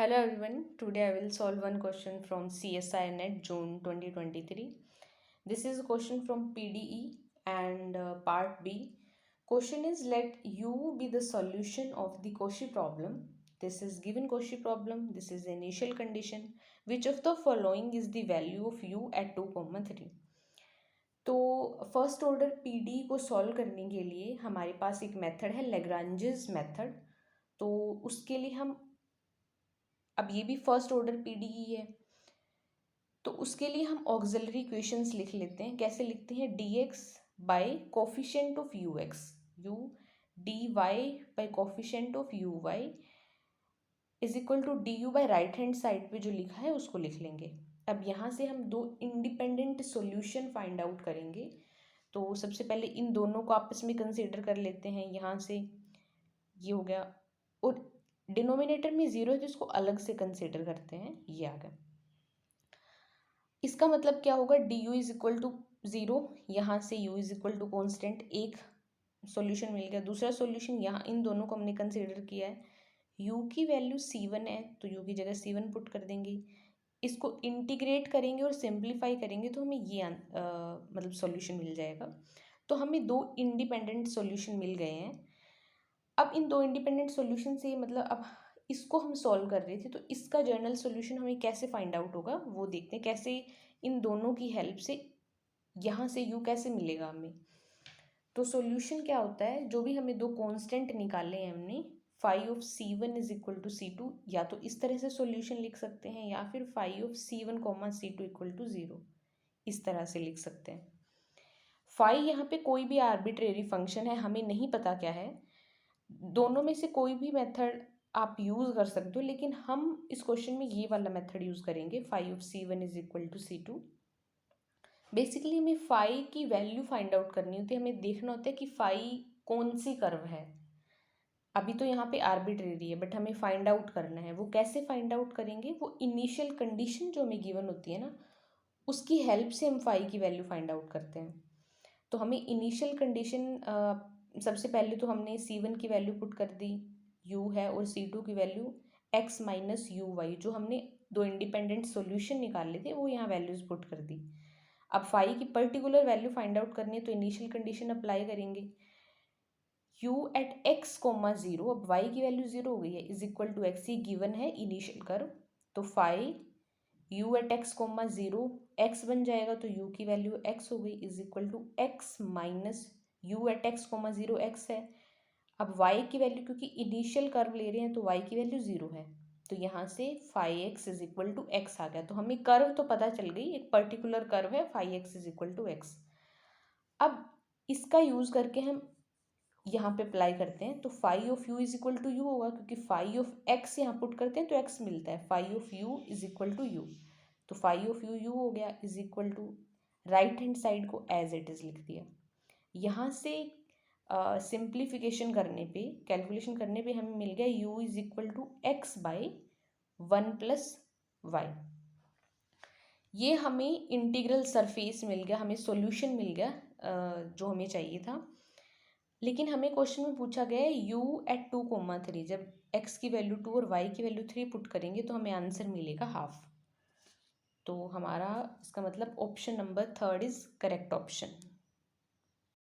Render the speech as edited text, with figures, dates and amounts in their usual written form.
Hello everyone, today I will solve one question from CSI Net June 2023. This is a question from PDE and part B. Question is, let U be the solution of the Cauchy problem. This is given Cauchy problem, this is the initial condition. Which of the following is the value of U at 2, 3? तो first order PD को solve करने के लिए हमारे पास एक method है Lagrange's method. तो उसके लिए हम अब ये भी फर्स्ट ऑर्डर पीडीई है, तो उसके लिए हम ऑक्सिलरी इक्वेशंस लिख लेते हैं। कैसे लिखते हैं? D X by coefficient of U X, U D Y by coefficient of U Y is equal to D U by right hand side पे जो लिखा है उसको लिख लेंगे। अब यहाँ से हम दो इंडिपेंडेंट सॉल्यूशन फाइंड आउट करेंगे। तो सबसे पहले इन दोनों को आपस में कंसीडर कर लेते हैं। यहाँ से ये हो गया और डिनोमिनेटर में जीरो है तो इसको अलग से कंसीडर करते हैं, ये आ गया। इसका मतलब क्या होगा? D U is equal to zero, यहाँ से U is equal to constant, एक सॉल्यूशन मिल गया। दूसरा सॉल्यूशन यहाँ इन दोनों को हमने कंसीडर किया है, यू की वैल्यू C1 है तो यू की जगह C1 पुट कर देंगे। इसको इंटीग्रेट करेंगे और सिंप्लीफाई करेंगे तो हमें ये मतलब सॉल्यूशन मिल जाएगा। तो हमें दो इंडिपेंडेंट सॉल्यूशन मिल गए हैं। अब इन दो इंडिपेंडेंट सॉल्यूशन से मतलब अब इसको हम सॉल्व कर रहे थे, तो इसका जनरल सॉल्यूशन हमें कैसे फाइंड आउट होगा वो देखते हैं। कैसे इन दोनों की हेल्प से यहाँ से यू कैसे मिलेगा हमें। तो सॉल्यूशन क्या होता है? जो भी हमें दो कांस्टेंट निकाले हैं हमने, five of C1 is equal to C2, या तो इस तरह से सॉल्यूशन लिख सकते हैं या फिर five of C1 C2 equal to 0, इस तरह से लिख सकते हैं। फाइव यहाँ पे कोई भी आर्बिट्रेरी फंक्शन है, हमें नहीं पता क्या है। दोनों में से कोई भी मेथड आप यूज़ कर सकते हो, लेकिन हम इस क्वेश्चन में ये वाला मेथड यूज़ करेंगे, five of C1 is equal to C2। Basically हमें फाई की वैल्यू फाइंड आउट करनी होती है। हमें देखना होता है कि फाई कौन सी कर्व है। अभी तो यहाँ पे आर्बिट्रेरी है बट हमें फाइंड आउट करना है। वो कैसे फाइंड आउट करेंगे? वो इनिशियल कंडीशन जो हमें गिवन होती है ना, उसकी हेल्प से हम फाई की वैल्यू फाइंड आउट करते हैं। तो हमें इनिशियल कंडीशन सबसे पहले तो हमने C1 की वैल्यू पुट कर दी, u है, और C2 की value x minus U Y, जो हमने दो इंडिपेंडेंट सॉल्यूशन निकाले थे वो यहाँ वैल्यूज पुट कर दी। अब फाई की पर्टिकुलर वैल्यू फाइंड आउट करनी है तो इनिशियल कंडीशन अप्लाई करेंगे, u at x comma zero, अब y की वैल्यू ज़ीरो हो गई है, इज इक्वल टू x, ही गिवन है इनिशियल कर्व। तो phi u at x comma zero, x बन जाएगा तो u की वैल्यू x हो गई, is equal to x minus u at x comma zero x है। अब y की वैल्यू क्योंकि इनिशियल कर्व ले रहे हैं तो y की वैल्यू ज़ीरो है, तो यहाँ से phi x is equal to x आ गया। तो हमें कर्व तो पता चल गई, एक पर्टिकुलर कर्व है, phi x is equal to x. अब इसका यूज़ करके हम यहाँ पे अप्लाई करते हैं, तो phi of U is equal to U होगा, क्योंकि फाई ऑफ एक्स यहाँ पुट करते हैं तो एक्स मिलता है। Phi of U is equal to U, तो फाई ऑफ यू यू हो गया, is equal to right hand side को एज इट इज़ लिख दिया। यहाँ से सिंप्लीफिकेशन करने पे, कैलकुलेशन करने पे हमें मिल गया u is equal to X by 1 plus Y. ये हमें इंटीग्रल सरफेस मिल गया, हमें सॉल्यूशन मिल गया जो हमें चाहिए था। लेकिन हमें क्वेश्चन में पूछा गया है u एट 2, 3, जब x की वैल्यू 2 और y की वैल्यू 3 पुट करेंगे तो हमें आंसर मिलेगा हाफ। तो हमारा इसका मतलब option number 3 is correct option.